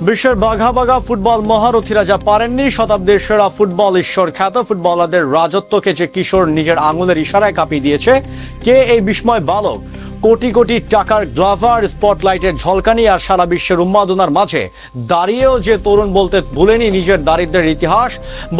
বিশ্বের বাঘা বাঘা ফুটবল মহারথীরা যা পারেননি, শতাব্দীর সেরা ফুটবল ঈশ্বর খ্যাত ফুটবলারদের রাজত্বকে যে কিশোর নিজের আঙুলের ইশারায় কাঁপিয়ে দিয়েছে, কে এই বিস্ময় বালক? কোটি কোটি টাকার গ্লাভার, স্পটলাইটের ঝলকানি আর সারা বিশ্বের উন্মাদনার মাঝে দাঁড়িয়েও যে তরুণ বলতে ভুলেনি নিজের দারিদ্র্যের ইতিহাস,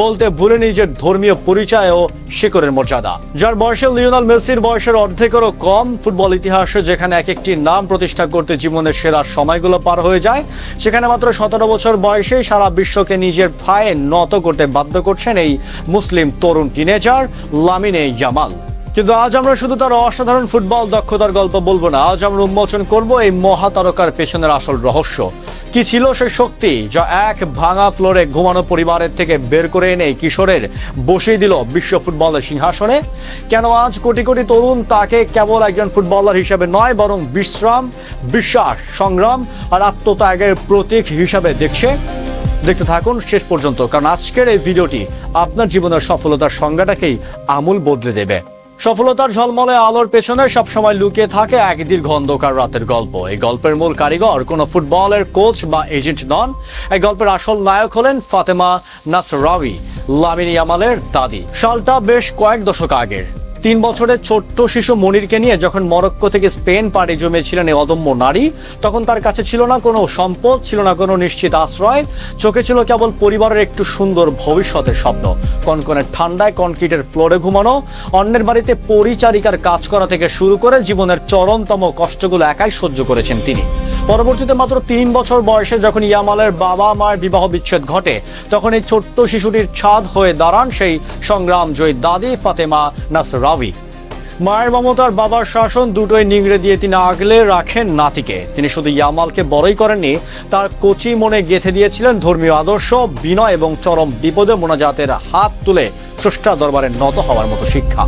বলতে ভুলেনি নিজের ধর্মীয় পরিচয় ও শিকড়ের মর্যাদা। যার বয়সে লিওনেল মেসির বয়সের অর্ধেকেরও কম, ফুটবল ইতিহাসে যেখানে এক একটি নাম প্রতিষ্ঠা করতে জীবনের সেরা সময়গুলো পার হয়ে যায়, সেখানে মাত্র 17 বছর বয়সে সারা বিশ্বকে নিজের পায়ে নত করতে বাধ্য করছেন এই মুসলিম তরুণ টিনেজার লামিনে ইয়ামাল। কিন্তু আজ আমরা শুধু তার অসাধারণ ফুটবল দক্ষতার গল্প বলবো না, আজ আমরা উন্মোচন করব এই মহাতারকার পেছনের আসল রহস্য। কি ছিল সেই শক্তি যা এক ভাঙা ফ্লোরে ঘুমানো পরিবারের থেকে বের করে এনে কিশোরের বসিয়ে দিল বিশ্ব ফুটবলের সিংহাসনে? কেন আজ কোটি কোটি তরুণ তাকে কেবল একজন ফুটবলার হিসেবে নয়, বরং বিশ্রাম, বিশ্বাস, সংগ্রাম আর আত্মত্যাগের প্রতীক হিসাবে দেখতে থাকুন শেষ পর্যন্ত, কারণ আজকের এই ভিডিওটি আপনার জীবনের সফলতার সংজ্ঞাটাকেই আমূল বদলে দেবে। সফলতার ঝলমলে আলোর পেছনে সবসময় লুকিয়ে থাকে এক দীর্ঘ অন্ধকার রাতের গল্প। এই গল্পের মূল কারিগর কোনো ফুটবলের কোচ বা এজেন্ট নন। এই গল্পের আসল নায়ক হলেন ফাতেমা নাসরাউই, লামিনে ইয়ামালের দাদি। সালটা বেশ কয়েক দশক আগের। 3 বছরের ছোট্ট শিশু মনিরকে নিয়ে যখন মরক্কো থেকে স্পেন পাড়ি জমিয়েছিলেন এই অদম্য নারী, তখন তার কাছে ছিল না কোনো সম্পদ, ছিল না কোনো নিশ্চিত আশ্রয়, চোখে ছিল কেবল পরিবারের একটু সুন্দর ভবিষ্যতের স্বপ্ন। কনকনে ঠান্ডায় কনক্রিটের ফ্লোরে ঘুমানো, অন্যের বাড়িতে পরিচারিকার কাজ করা থেকে শুরু করে জীবনের চরমতম কষ্টগুলো একাই সহ্য করেছেন তিনি। পরবর্তীতে মাত্র 3 বছর বয়সে যখন ইয়ামালের বাবা মায়ের বিবাহ বিচ্ছেদ ঘটে, তখন এই ছোট্ট শিশুটির ছাদ হয়ে দাঁড়ান সেই সংগ্রাম জয়ী দাদি ফাতেমা নাসরাউই। মায়ের মমতার বাবার শাসন দুটোই নিংড়ে দিয়ে তিনি আগলে রাখেন নাতিকে। তিনি শুধু ইয়ামালকে বড়ই করেননি, তার কচি মনে গেঁথে দিয়েছিলেন ধর্মীয় আদর্শ, বিনয় এবং চরম বিপদে মোনাজাতের হাত তুলে স্রষ্টা দরবারে নত হওয়ার মতো শিক্ষা।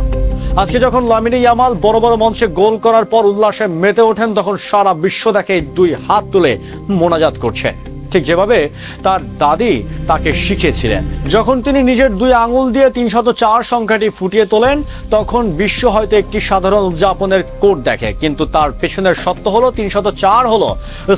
আজকে যখন লামিনে ইয়ামাল বড় বড় মঞ্চে গোল করার পর উল্লাসে মেতে ওঠেন, তখন সারা বিশ্ব তাকে 2 হাত তুলে মোনাজাত করছে, ঠিক যেভাবে তার দাদি তাকে শিখিয়েছিলেন। যখন তিনি নিজের 2 আঙুল দিয়ে 304 সংখ্যাটি ফুটিয়ে তোলেন, তখন বিশ্ব হয়তো একটি সাধারণ উদযাপনের কোড দেখে, কিন্তু তার পেছনের সত্য হলো 304 হলো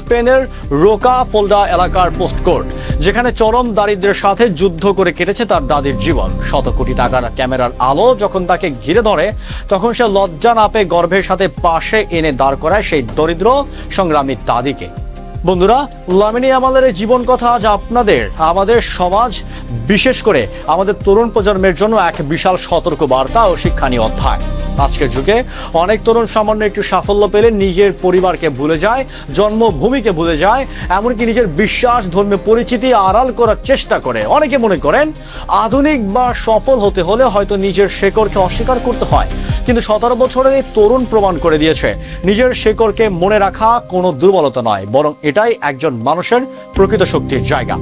স্পেনের রোকা ফোল্ডা এলাকার পোস্ট কোড, যেখানে চরম দারিদ্র্যের সাথে যুদ্ধ করে কেটেছে তার দাদির জীবন। 100 কোটি টাকার ক্যামেরার আলো যখন তাকে ঘিরে ধরে, তখন সে লজ্জা না পেয়ে গর্ভের সাথে পাশে এনে দাঁড় করায় সেই দরিদ্র সংগ্রামী দাদিকে। বন্ধুরা, লামিনে ইয়ামালের এই জীবন কথা আজ আমাদের সমাজ, বিশেষ করে আমাদের তরুণ প্রজন্মের জন্য এক বিশাল সতর্ক বার্তা ও শিক্ষণীয় অধ্যায়। আজকের যুগে অনেক তরুণ সামান্য একটু সাফল্য পেলে নিজের পরিবারকে ভুলে যায়, জন্মভূমিকে ভুলে যায়, এমনকি নিজের বিশ্বাস, ধর্মীয় পরিচিতি আড়াল করার চেষ্টা করে। অনেকে মনে করেন আধুনিক বা সফল হতে হলে হয়তো নিজের শেকড়কে অস্বীকার করতে হয়, কিন্তু 17 বছরের এই তরুণ প্রমাণ করে দিয়েছে নিজের শেকড়কে মনে রাখা কোনো দুর্বলতা নয়, বরং এটাই একজন মানুষের প্রকৃত শক্তির জায়গা।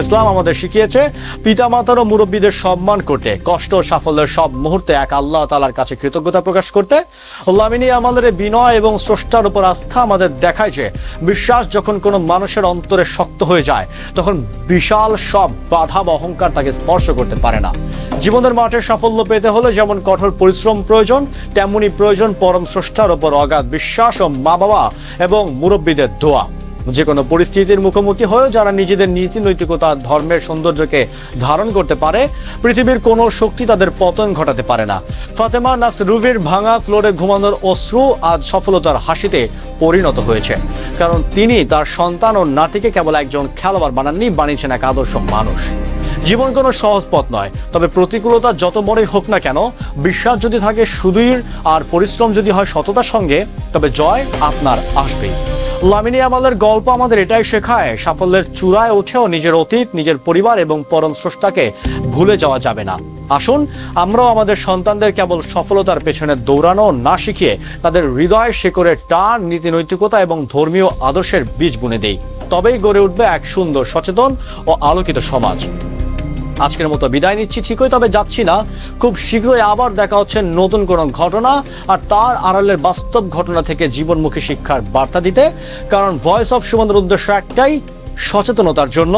ইসলাম আমাদের শিখিয়েছে পিতামাতার ও মুরব্বীদের সম্মান করতে, কষ্ট ও সাফল্যের সব মুহূর্তে এক আল্লাহ তাআলার কাছে কৃতজ্ঞতা প্রকাশ করতে। লামিনে ইয়ামালের বিনয় এবং স্রষ্টার উপর আস্থা আমাদের দেখায় যে বিশ্বাস যখন কোনো মানুষের অন্তরে শক্ত হয়ে যায়, তখন বিশাল সব বাধা বা অহংকার তাকে স্পর্শ করতে পারে না। জীবনের মাঠে সাফল্য পেতে হলে যেমন কঠোর পরিশ্রম প্রয়োজন, তেমনি প্রয়োজন পরম স্রষ্টার উপর অগাধ বিশ্বাস ও মা বাবা এবং মুরব্বীদের দোয়া। যে কোনো পরিস্থিতির মুখোমুখি হয়ে যারা নিজেদের নীতি নৈতিকতা, ধর্মের সৌন্দর্যকে ধারণ করতে পারে, পৃথিবীর কোনো শক্তি তাদের পতন ঘটাতে পারে না। ফাতেমা নাসরাউইর ভাঙা ফ্লোরে ঘুমানোর অশ্রু আজ সফলতার হাসিতে পরিণত হয়েছে, কারণ তিনি তার সন্তান ও নাতিকে কেবল একজন খেলোয়াড় বানাননি, বানিয়েছেন এক আদর্শ মানুষ। জীবন কোনো সহজ পথ নয়, তবে প্রতিকূলতা যত বড়ই হোক না কেন, বিশ্বাস যদি থাকে সুদৃঢ় আর পরিশ্রম যদি হয় সততার সঙ্গে, তবে জয় আপনার আসবেই। লামিনে ইয়ামালের গল্প আমাদের এটাই শেখায়, সাফল্যের চূড়ায় উঠেও নিজের অতীত, নিজের পরিবার এবং পরম স্রষ্টাকে ভুলে যাওয়া যাবে না। আসুন আমরাও আমাদের সন্তানদের কেবল সফলতার পেছনে দৌড়ানো না শিখিয়ে তাদের হৃদয় শেকড়ের টান, নীতি নৈতিকতা এবং ধর্মীয় আদর্শের বীজ বুনে দেই। তবেই গড়ে উঠবে এক সুন্দর, সচেতন ও আলোকিত সমাজ। আজকের মতো বিদায় নিচ্ছি, ঠিকই তবে যাচ্ছি না। খুব শীঘ্রই আবার দেখা হচ্ছে নতুন কোনো ঘটনা আর তার আড়ালের বাস্তব ঘটনা থেকে জীবনমুখী শিক্ষার বার্তা দিতে, কারণ ভয়েস অফ সুমনের উদ্দেশ্য একটাই, সচেতনতার জন্য,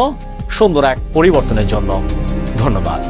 সুন্দর এক পরিবর্তনের জন্য। ধন্যবাদ।